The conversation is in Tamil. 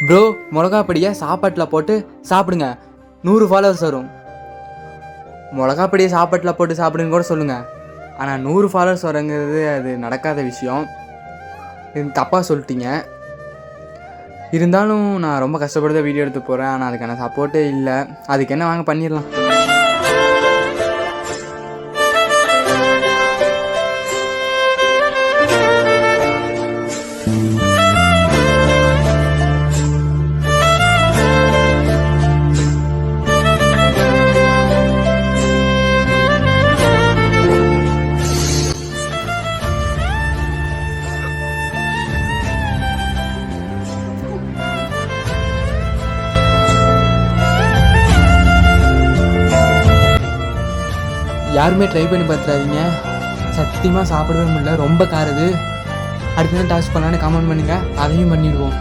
ப்ரோ மிளகா பொடியை சாப்பாட்டில் போட்டு சாப்பிடுங்க, 100 ஃபாலோவர்ஸ் வரும். மிளகா பொடியை சாப்பாட்டில் போட்டு சாப்பிடுன்னு கூட சொல்லுங்கள், ஆனால் 100 ஃபாலோவர்ஸ் வரங்கிறது அது நடக்காத விஷயம். இது தப்பாக சொல்லிட்டீங்க. இருந்தாலும் நான் ரொம்ப கஷ்டப்பட்டு வீடியோ எடுத்து போகிறேன், ஆனால் அதுக்கான சப்போர்ட்டே இல்லை. அதுக்கு என்ன, வாங்க பண்ணிடலாம். யாருமே ட்ரை பண்ணி பார்த்துறாதீங்க, சத்தியமாக சாப்பிடவே முடியல, ரொம்ப காருது. அடுத்த டாஸ்க் பண்ணலான்னு கமெண்ட் பண்ணுங்கள், அதையும் பண்ணிடுவோம்.